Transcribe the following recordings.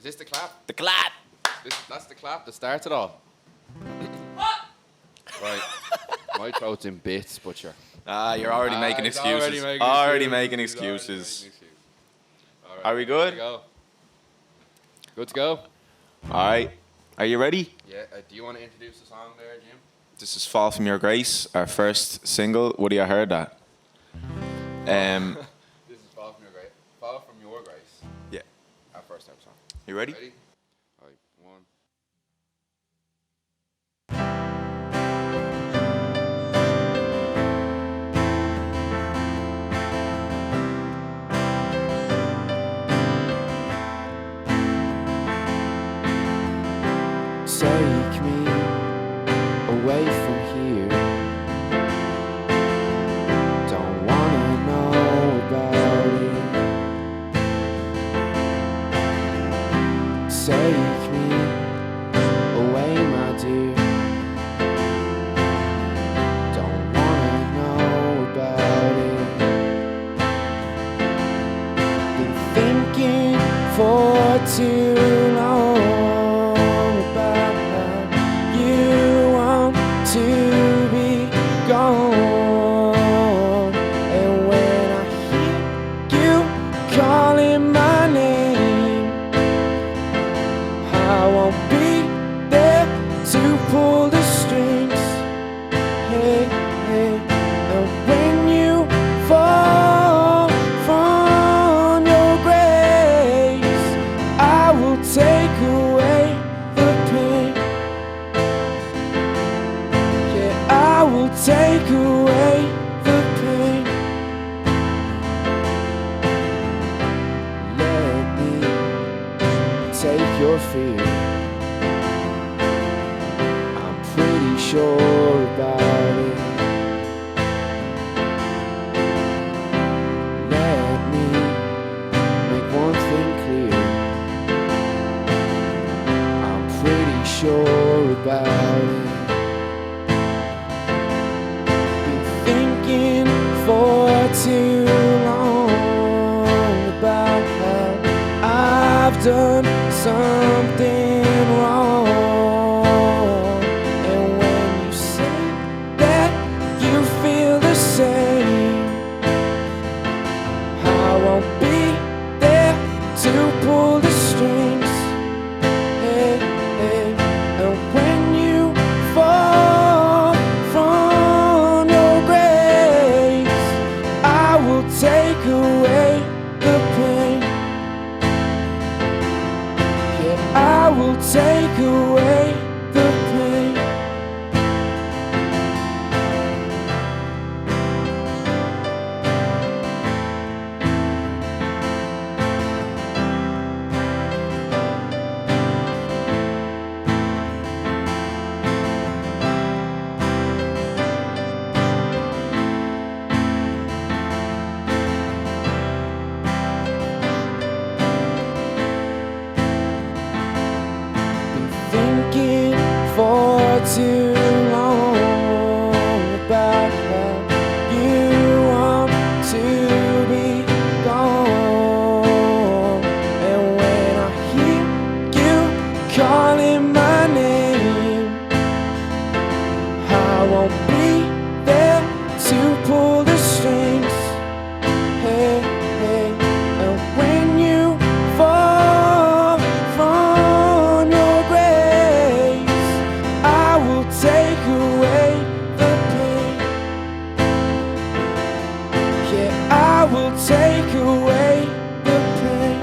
Is this the clap? The clap. That's the clap that starts it all. Right. My throat's in bits, but you're... You're already making he's excuses. already Making He's already excuses. making excuses. All right, Are we good? Good to go? All right. Are you ready? Yeah. Do you want to introduce the song there, Jim? This is Fall From Your Grace, our first single. Woody, I heard that. This is Fall From Your Grace. Fall From Your Grace. Yeah. Our first ever song. You ready? Ready? All right. 1. Take me away from here. Don't wanna know about it. Take me away, my dear. Don't wanna know about it. Been thinking for too long about how you want to be gone. And when I hear you calling my name, I won't be there to pull the strings. Hey, hey. And when you fall from your grace, I will take away the pain. Yeah, I will take away the pain. Let me take your fear. I'm pretty sure about it. Let me make one thing clear. I'm pretty sure about it. Been thinking for too long about how I've done something wrong. And when you say that you feel the same, I won't be there to pull the strings. Hey, hey. And when you fall from your grace, I will take away the pain. Yeah, I will take away the pain. Been thinking for too long about how you want to be gone. And when I hear you calling my name, I won't be there to pull the strings. Hey, hey. And when you fall from your grace, I will take away the pain. Yeah, I will take away the pain.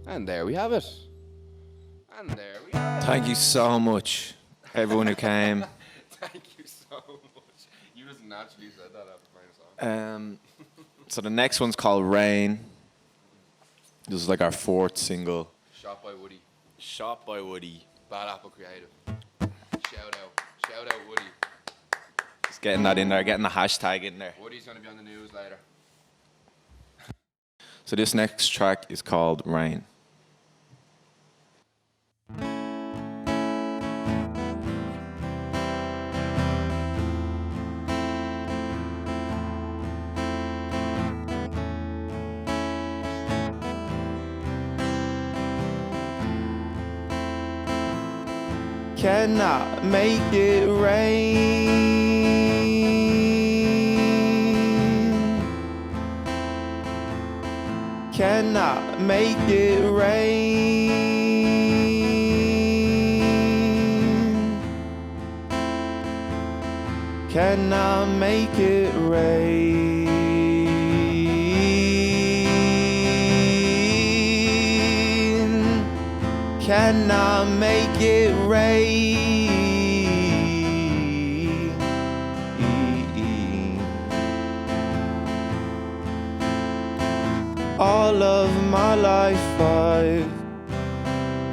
And there we have it. And there we have it. Thank you so much, everyone who came. Thank you so much. You just naturally said that after playing a song. So the next one's called Rain. This is like our 4th single. Shot by Woody. Shot by Woody. Bad Apple Creative. Shout out. Shout out Woody. Just getting that in there, getting the hashtag in there. Woody's going to be on the news later. So this next track is called Rain. cannot make it rain. Cannot make it rain. Cannot make it rain. Cannot make it rain. All of my life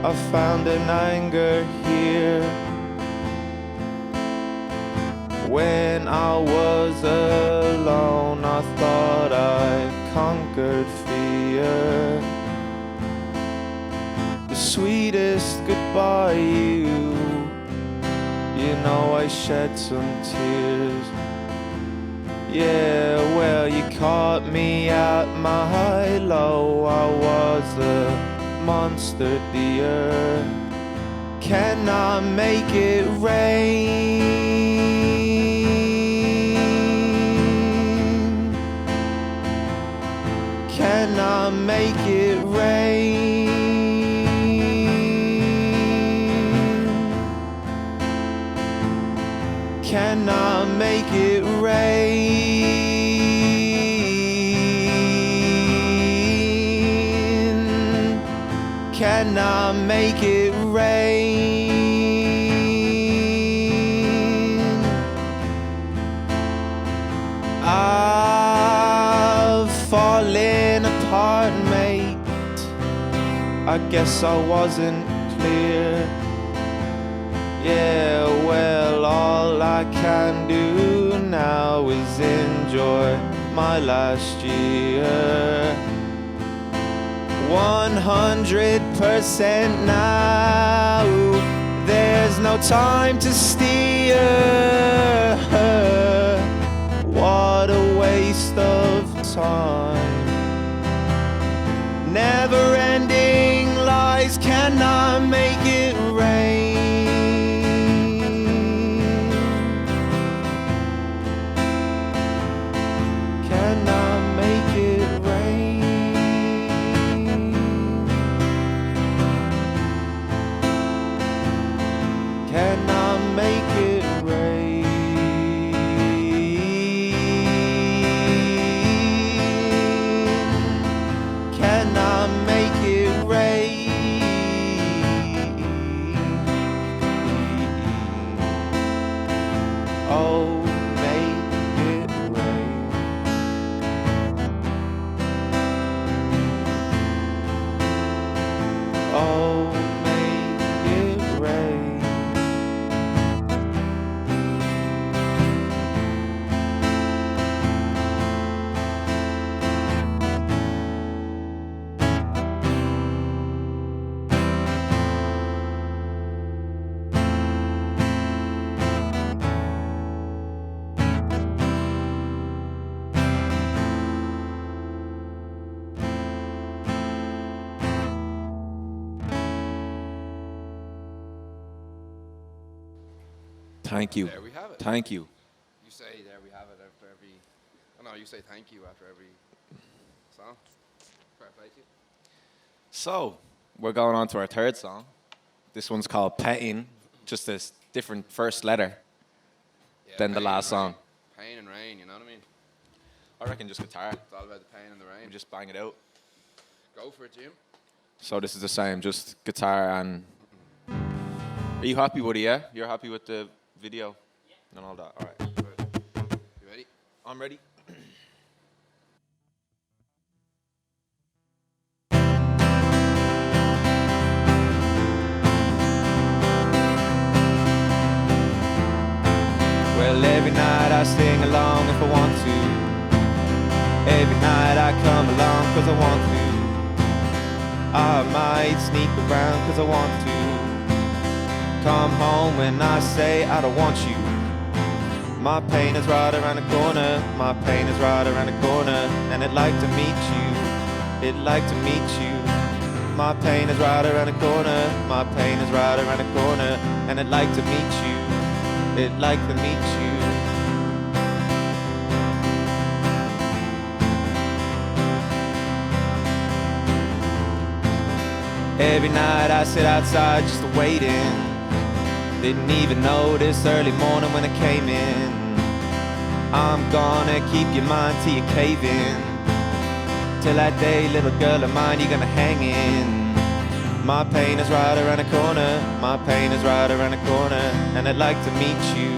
I've found an anger here. When I was alone, I thought I conquered fear. The sweetest goodbye, you know I shed some tears. Yeah, well, you caught me at my low. I was a monster, dear. Cannot make it rain. Cannot make it rain. Cannot make it rain. Cannot make it rain. I've fallen apart, mate. I guess I wasn't clear. Yeah, well, all I can do now is enjoy my last year. 100% now. There's no time to steer. What a waste of time. Never-ending lies cannot make it rain. Cannot make it rain. Cannot make it rain. Cannot make it rain. Oh, make it rain. Oh, make it rain. Thank you. There we have it. Thank you. You say there we have it after every. Oh no, you say thank you after every song. Fair play to you. So, we're going on to our third song. This one's called Pain, just a different first letter Yeah, than the pain last and song. rain. Pain and rain, you know what I mean? I reckon just guitar. It's all about the pain and the rain. We just bang it out. Go for it, Jim. So this is the same, just guitar and... Are you happy, Woody, yeah? You're happy with the video? Yeah. And all that, all right. You ready? I'm ready. Well, every night I sing along if I want to. Every night I come along cause I want to. I might sneak around cause I want to. Come home when I say I don't want you. My pain is right around the corner. My pain is right around the corner. And I'd like to meet you. I'd like to meet you. My pain is right around the corner. My pain is right around the corner. And I'd like to meet you. I'd like to meet you. Every night I sit outside just waiting. Didn't even notice early morning when I came in. I'm gonna keep your mind till you cave in. Till that day, little girl of mine, you're gonna hang in. My pain is right around the corner. My pain is right around the corner. And I'd like to meet you.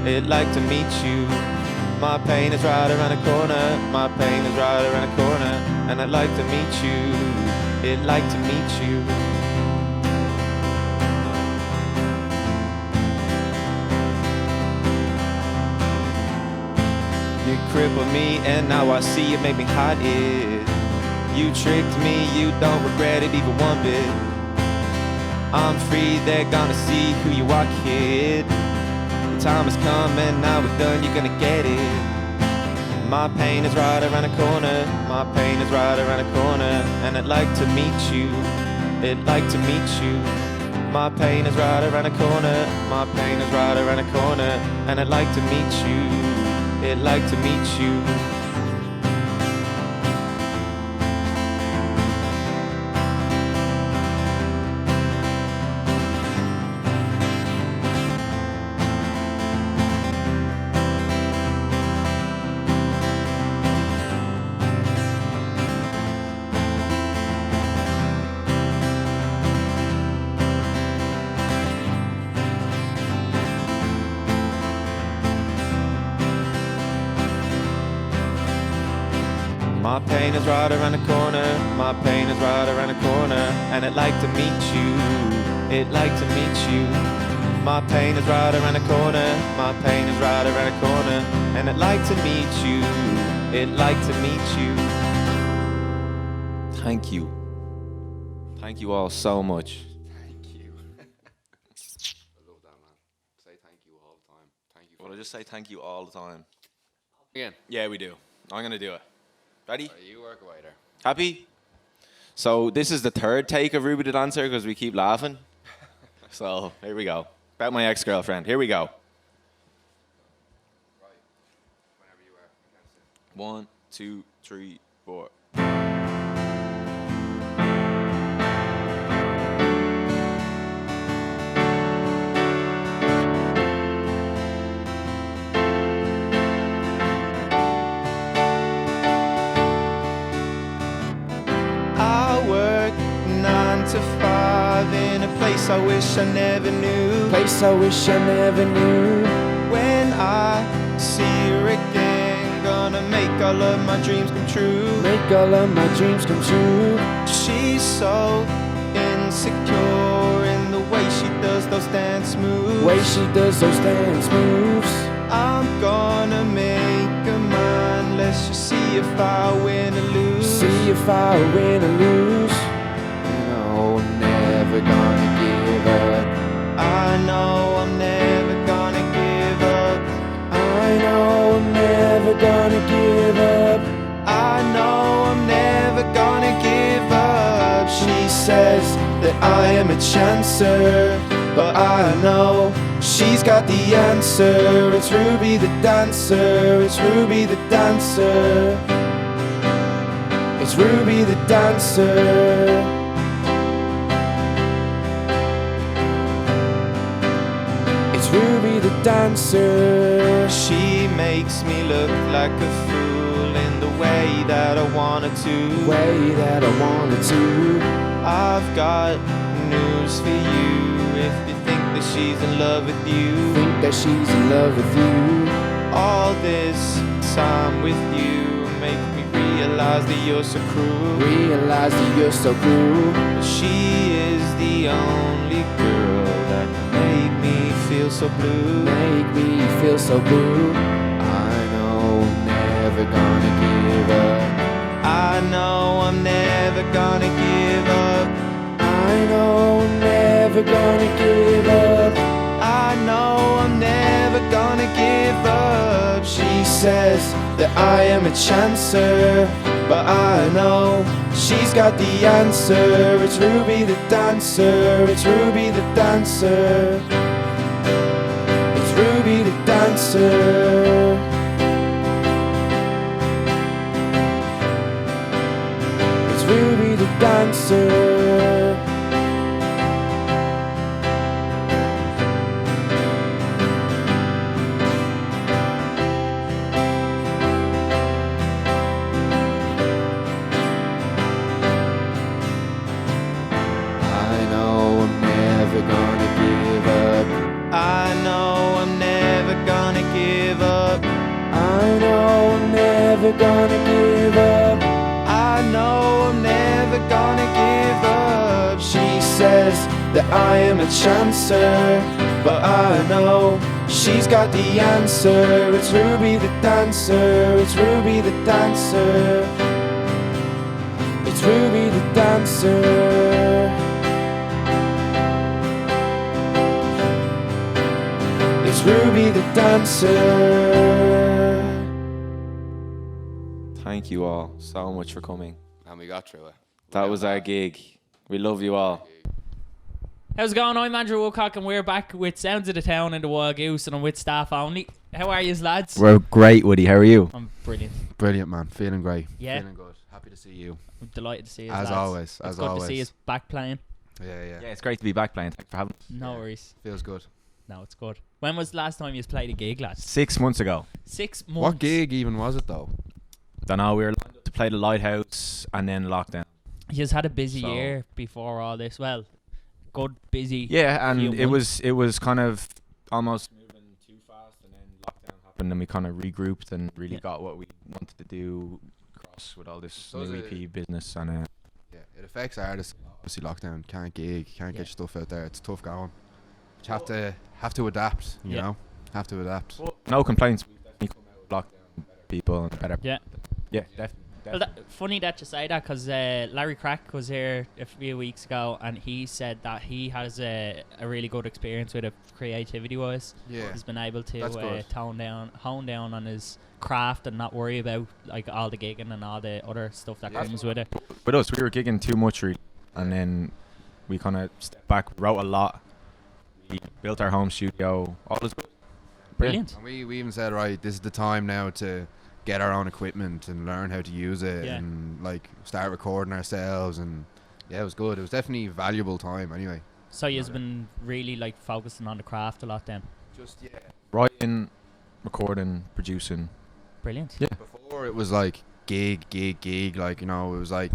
I'd like to meet you. My pain is right around the corner. My pain is right around the corner. And I'd like to meet you. I'd like to meet you. You crippled me and now I see it, make me hot it. You tricked me, you don't regret it even one bit. I'm free, they're gonna see who you are, kid. The time has come and now we're done, you're gonna get it. My pain is right around the corner. My pain is right around the corner. And I'd like to meet you. I'd like to meet you. My pain is right around the corner. My pain is right around the corner. And I'd like to meet you. I'd like to meet you. My pain is right around the corner. My pain is right around the corner. And I'd like to meet you. I'd like to meet you. My pain is right around the corner. My pain is right around the corner. And I'd like to meet you. I'd like to meet you. Thank you. Thank you all so much. Thank you. I love that, man. Say thank you all the time. Thank you. Well, I just say thank you all the time. Again. Yeah, we do. I'm gonna do it. Ready? You work away there. Happy? So this is the third take of Ruby the Dancer because we keep laughing. So here we go. About my ex-girlfriend. Here we go. Right. Whenever you are. 1, 2, 3, 4. To 5 in a place I wish I never knew. Place I wish I never knew. When I see her again, gonna make all of my dreams come true. Make all of my dreams come true. She's so insecure in the way she does those dance moves. Way she does those dance moves. I'm gonna make her mine. Let's just see if I win or lose. See if I win or lose. Never gonna give up. I know I'm never gonna give up. I know I'm never gonna give up. I know I'm never gonna give up. She says that I am a chancer, but I know she's got the answer. It's Ruby the Dancer. It's Ruby the Dancer. It's Ruby the Dancer. Ruby the Dancer. She makes me look like a fool in the way that I wanted to. Way that I wanted to. I've got news for you. If you think that she's in love with you, think that she's in love with you. All this time with you make me realize that you're so cruel. Realize that you're so cruel. She is the only girl that made me feel so blue. Make me feel so blue. I know I'm never gonna give up. I know I'm never gonna give up. I know I'm never gonna give up. I know I'm never gonna give up. She says that I am a chancer, but I know she's got the answer. It's Ruby the dancer, it's Ruby the dancer, it's Ruby the dancer. It's Ruby the dancer. Gonna give up. I know I'm never gonna give up. She says that I am a chancer, but I know she's got the answer. It's Ruby the dancer, it's Ruby the dancer, it's Ruby the dancer. It's Ruby the dancer. Thank you all so much for coming. And we got through it. That was our gig. We love you all. How's it going? I'm Andrew Woodcock and we're back with Sounds of the Town and the Wild Goose, and I'm with staff only. How are you, lads? We're great, Woody. How are you? I'm brilliant. Brilliant, man. Feeling great. Yeah. Feeling good. Happy to see you. I'm delighted to see you, As lads. always. It's As good always. to see us back playing. Yeah. Yeah, it's great to be back playing. Thanks for having us. No Yeah. worries. Feels good. No, it's good. When was the last time you played a gig, lads? 6 months ago. 6 months. What gig even was it, though? Don't know, we were lined up to play the Lighthouse and then lockdown. You just had a busy So- year before all this. Well, good, busy. Yeah, few and it months. was kind of almost moving too fast, and then lockdown happened, and we kind of regrouped and really Yeah. got what we wanted to do across with all this So is new it- EP business. And Yeah, it affects artists. Obviously, lockdown. Can't gig. Can't Yeah. get your stuff out there. It's tough going. But you have to adapt. You Yeah. know, have to adapt. no complaints. We've definitely come out with lockdown, better people and better. Yeah. Yeah, definitely. Well, funny that you say that, because Larry Crack was here a few weeks ago and he said that he has a really good experience with it creativity wise. Yeah. He's been able to That's good. hone down on his craft and not worry about like all the gigging and all the other stuff that Yeah. comes with it. With us, we were gigging too much, really, and then we kind of stepped back, wrote a lot, we built our home studio. All is good. Brilliant. And we even said, right, this is the time now to get our own equipment and learn how to use it, Yeah. and like start recording ourselves. And yeah, it was good. It was definitely a valuable time. Anyway. So you've been really like focusing on the craft a lot then. Just Writing, recording, producing. Brilliant. Yeah. Before it was like gig. Like, you know, it was like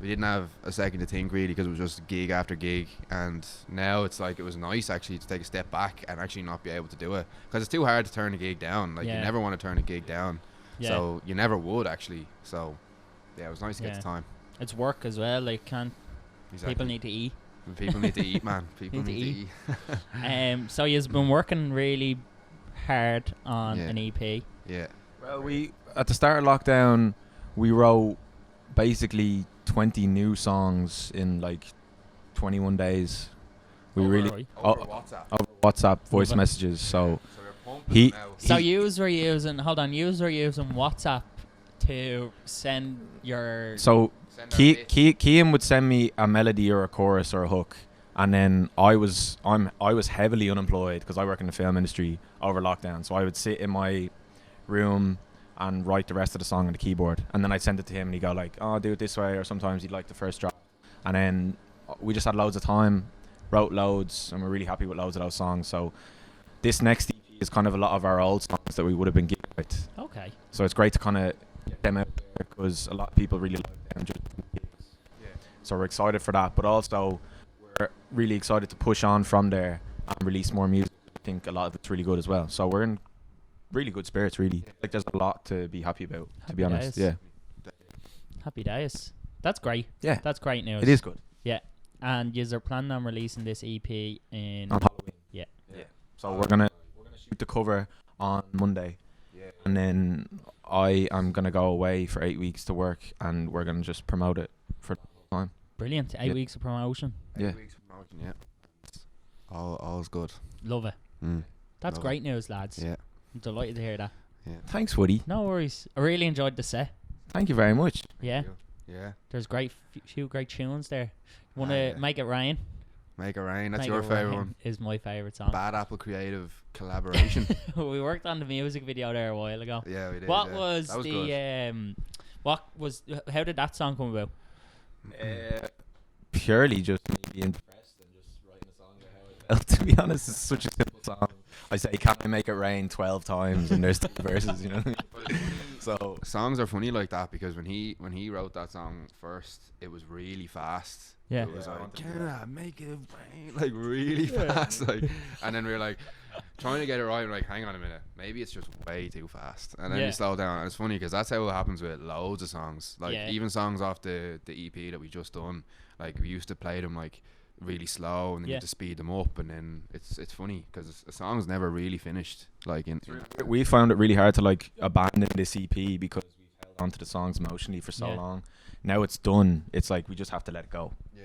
we didn't have a second to think really, because it was just gig after gig. And now it's like it was nice actually to take a step back and actually not be able to do it, because it's too hard to turn a gig down. Like Yeah. you never want to turn a gig down. Yeah. So you never would actually. So yeah, it was nice to get Yeah. the time. It's work as well. Like people need to eat. People need to eat, man. People Need need to to eat. So you've been working really hard on Yeah. an E EP. Yeah. Well, we at the start of lockdown, we wrote basically 20 new songs in like 21 days. We really Right. oh, Over WhatsApp. over WhatsApp voice Lovely. messages. So So we're pumping he- now. So yous were using WhatsApp to send your so Send our bits. Cian would send me a melody or a chorus or a hook, and then I was heavily unemployed because I work in the film industry over lockdown. So I would sit in my room and write the rest of the song on the keyboard, and then I'd send it to him, and he'd go like, "Oh, do it this way," or sometimes he'd like the first drop, and then we just had loads of time, wrote loads, and we're really happy with loads of those songs. So this next EP is kind of a lot of our old songs that we would have been gigging with. Okay. So it's great to kind of get them out there because a lot of people really like them. Yeah. So we're excited for that, but also we're really excited to push on from there and release more music. I think a lot of it's really good as well. So we're in really good spirits, really. Like there's a lot to be happy about, to be Happy honest. days. Yeah, Happy days. That's great. yeah, That's great news. it is good. And yous are planning on releasing this EP in On Halloween. Yeah. So we're gonna shoot the cover on Monday, Yeah. and then I am gonna go away for 8 weeks to work, and we're gonna just promote it for the whole time. Brilliant. 8 Yeah. weeks of promotion. 8 Yeah. weeks of promotion, yeah. All's good. Love it. That's Love it. great news, lads. Yeah. I'm delighted to hear that. Thanks, Woody. No worries. I really enjoyed the set. Thank you very much. Yeah, Yeah. there's few great tunes there. Want Ah, to yeah. Make It Rain? Make It Rain. That's Make your It favorite Rain one. is my favorite song. Bad Apple Creative collaboration. We worked on the music video there a while ago. Yeah, we did. What yeah. was that was the good. how did that song come about? Purely just me being depressed and just writing a song about how I felt. To be honest, it's such a simple song. I say, "Can I make it rain 12 times?" and there's 2 verses, you know what I mean? So Songs are funny like that because when he wrote that song first, it was really fast. Yeah. It was Yeah, I like, wanted to "Can do I make it rain?" Like really fast, like, and then we were like trying to get it right. We're like, hang on a minute, maybe it's just way too fast, and then Yeah. we slow down. And it's funny because that's how it happens with loads of songs. Like Yeah. even songs off the EP that we just done. Like we used to play them like really slow, and then you Yeah. have to speed them up, and then it's funny because a song's never really finished. Like we found it really hard to like abandon this EP because we've held on to the songs emotionally for so Yeah. long. Now it's done. It's like we just have to let it go. yeah.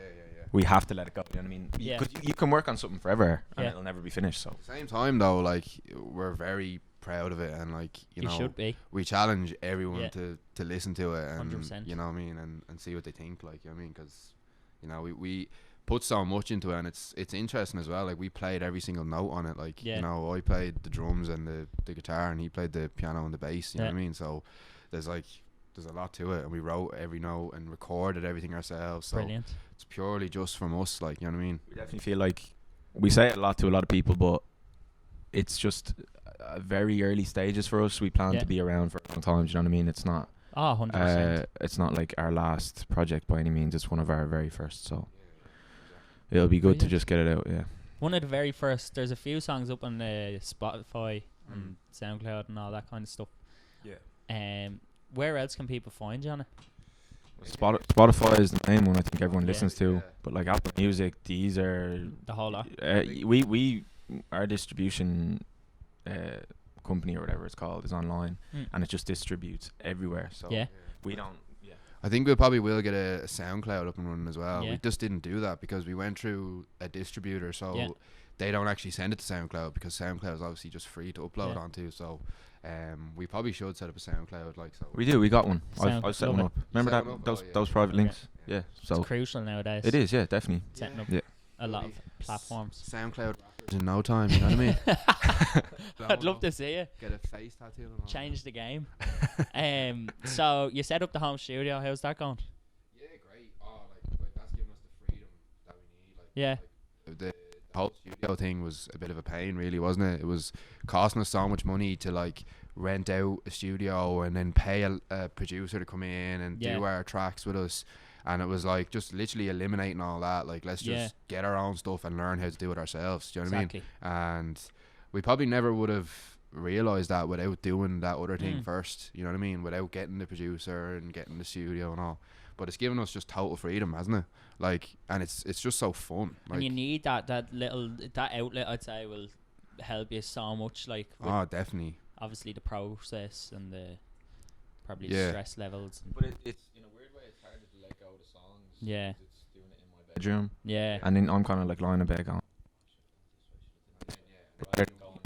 We have to let it go. You know what I mean? Yeah. Because you can work on something forever and Yeah. it'll never be finished. So At the same time though, like we're very proud of it, and like you know should be. we challenge everyone Yeah. to listen to it, and 100%. you know what I mean, and see what they think, like, you know what I mean, because you know we put so much into it, and it's interesting as well. Like we played every single note on it, like Yeah. you know I played the drums and the guitar, and he played the piano and the bass, you know Yeah. what I mean. So there's a lot to it, and we wrote every note and recorded everything ourselves, so Brilliant. it's purely just from us, like, you know what I mean. we definitely feel like we say it a lot to a lot of people, but it's just very early stages for us. We plan Yeah. to be around for a long time. Do you know what I mean? It's not. 100%. It's not like our last project by any means. It's one of our very first. So it'll be good to Brilliant. just get it out. Yeah. One of the very first. There's a few songs up on Spotify and SoundCloud and all that kind of stuff. Yeah. Where else can people find you on it? Spotify is the main one I think everyone Yeah. listens to, Yeah. but like Apple Music, Deezer, The whole lot. we our distribution company or whatever it's called is online, and it just distributes everywhere. So Yeah. we don't. Yeah. I think we probably will get a SoundCloud up and running as well. Yeah. We just didn't do that because we went through a distributor, so Yeah. they don't actually send it to SoundCloud because SoundCloud is obviously just free to upload Yeah. onto. So we probably should set up a SoundCloud, like, so. We do. We got one. Sound- I've set love one it. up. Remember Set that one up? those Oh, yeah. those private Yeah. links? Yeah. So It's crucial nowadays. it is. Yeah, definitely. Setting up Yeah. a lot of platforms. SoundCloud rappers in no time, you know what I mean? I'd love to see it. Get a face tattoo and all Change the game. So you set up the home studio. How's that going? that. Yeah, great. Oh, like that's giving us the freedom that we need. Like, Yeah. the whole studio thing was a bit of a pain, really, wasn't it? It was costing us so much money to like rent out a studio and then pay a producer to come in and Yeah. do our tracks with us, and it was like just literally eliminating all that. Like, let's just Yeah. get our own stuff and learn how to do it ourselves. Do you know what Exactly. I mean? And we probably never would have realized that without doing that other thing first. You know what I mean? Without getting the producer and getting the studio and all. But it's given us just total freedom, hasn't it? Like, and it's just so fun. Like, And you need that outlet. I'd say will help you so much. Like with oh, definitely. obviously the process and the probably Yeah. stress levels. And But it's in a weird way. It's harder to let go of the songs. Yeah. It's doing it in my bedroom, yeah, and then I'm kind of like lying in bed going.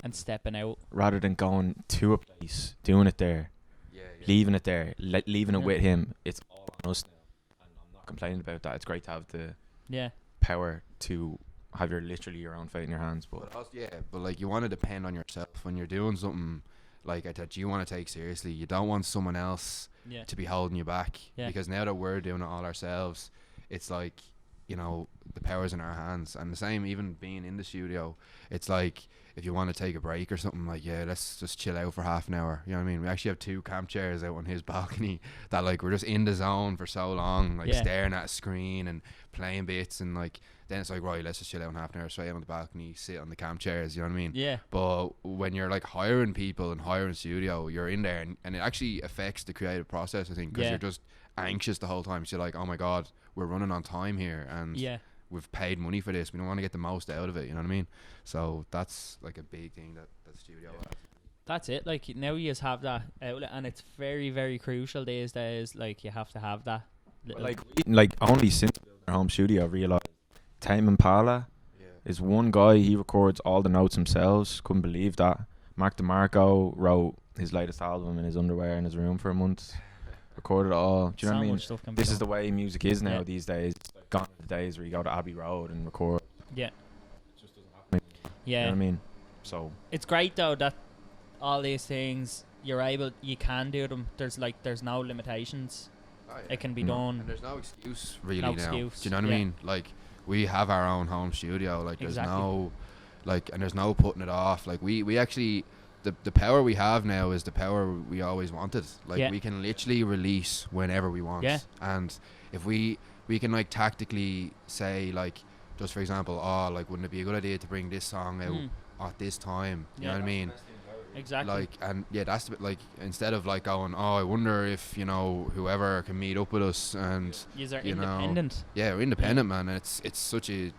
and stepping out. Rather than going to a place, doing it there, Yeah, leaving it there, leaving it Yeah. with him, it's all on us now. And I'm not complaining about that. It's great to have the Yeah, power to have your own fate in your hands. But But also, but like you want to depend on yourself when you're doing something like that you want to take seriously. You don't want someone else yeah, to be holding you back. Yeah. Because now that we're doing it all ourselves, it's like, you know, the power's in our hands. And the same, even being in the studio, it's like if you want to take a break or something, like, yeah, let's just chill out for half an hour. You know what I mean? We actually have 2 camp chairs out on his balcony that like we're just in the zone for so long, like Yeah. staring at a screen and playing bits, and like then it's like, right, let's just chill out in half an hour, straight on the balcony, sit on the camp chairs. You know what I mean? yeah, But when you're like hiring people and hiring studio, you're in there, and it actually affects the creative process, I think, because Yeah. you're just anxious the whole time. So you're like, oh my god, we're running on time here, and yeah. we've paid money for this. We don't want to get the most out of it. You know what I mean? So that's like a big thing that studio has. That's it. Like now you just have that outlet, and it's very, very crucial these days. Like you have to have that. Little like only since building our home studio, I've realised Tame Impala is one guy. He records all the notes himself. Couldn't believe that. Mark DeMarco wrote his latest album in his underwear in his room for a month. record it all. Do you know So what I mean? much stuff can be This is done. the way music is now Yeah. these days. It's like gone are the days where you go to Abbey Road and record. Yeah. It just doesn't happen. Yeah. You know what I mean? So It's great though that all these things you can do them. There's no limitations. Oh, yeah. It can be No. done. And there's no excuse really No now. excuse, Do you know what yeah. I mean? Like we have our own home studio. Like there's Exactly. no, like, and there's no putting it off. Like we actually, the power we have now is the power we always wanted. Like Yeah. we can literally release whenever we want. Yeah. And if we can like tactically say like, just for example, like wouldn't it be a good idea to bring this song out at this time? You know Yeah. what I mean? Exactly. Like, and yeah, that's the bit, like, instead of like going, I wonder if whoever can meet up with us, and Yous are you know, independent. yeah, we're independent, man. And it's such a,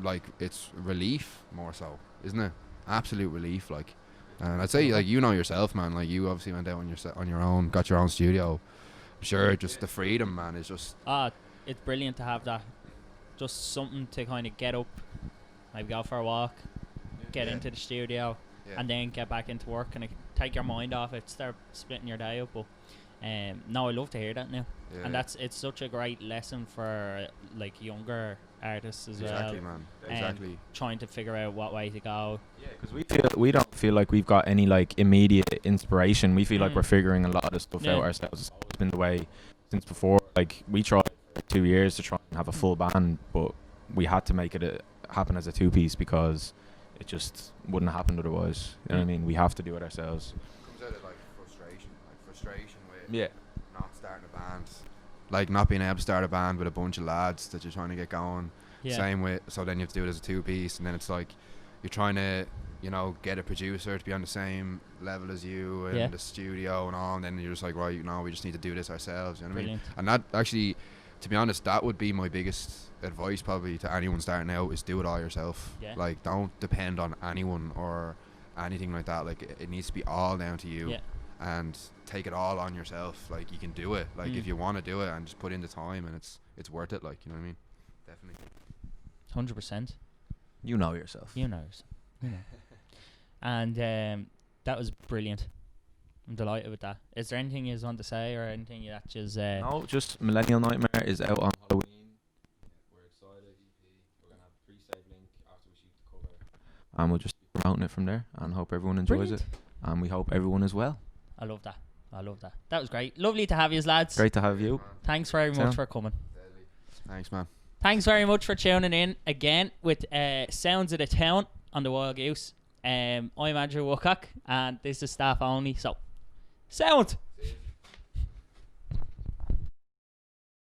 like, it's relief more so, isn't it? Absolute relief, like. And I'd say, like, yourself, man. Like, you obviously went out on your own, got your own studio. I'm sure, just the freedom, man, is just It's brilliant to have that. Just something to kind of get up, maybe go for a walk, get Yeah. into the studio, yeah. and then get back into work and take your mind off it, start splitting your day up. But no, I love to hear that now. Yeah, And it's such a great lesson for like younger artists as exactly, well, man. Exactly. trying to figure out what way to go. yeah, because we don't feel like we've got any like immediate inspiration. We feel like Mm. we're figuring a lot of the stuff Yeah. out ourselves. It's always been the way since before. Like we tried for 2 years to try and have a full band, but we had to make it happen as a 2-piece because it just wouldn't have happened otherwise. You know what I mean? We have to do it ourselves. Comes out of like frustration with Yeah. not starting a band, like not being able to start a band with a bunch of lads that you're trying to get going. Yeah. Same with, so then you have to do it as a 2-piece, and then it's like you're trying to, get a producer to be on the same level as you in Yeah. the studio and all, and then you're just like, right, we just need to do this ourselves. You know what I mean? Brilliant. And that actually, to be honest, that would be my biggest advice probably to anyone starting out, is do it all yourself. Yeah. Like, don't depend on anyone or anything like that. Like, it needs to be all down to you. Yeah. And take it all on yourself. Like, you can do it. Like, if Mm. you want to do it and just put in the time, and it's worth it. Like, you know what I mean? Definitely. 100%. You know yourself. You know. And that was brilliant. I'm delighted with that. Is there anything you want to say, or anything that just No, just Millennial Nightmare is out on Halloween. We're excited. We're gonna have a pre-save link after we shoot the cover, and we'll just be promoting it from there. And hope everyone enjoys Brilliant. it. And we hope everyone is well. I love that. That was great. Lovely to have you, lads. Great to have you. Thanks very Cian. much for coming. Thanks, man. Thanks very much for tuning in again with Sounds of the Town on the Wild Goose. I'm Andrew Woodcock, and this is staff only. So, sound!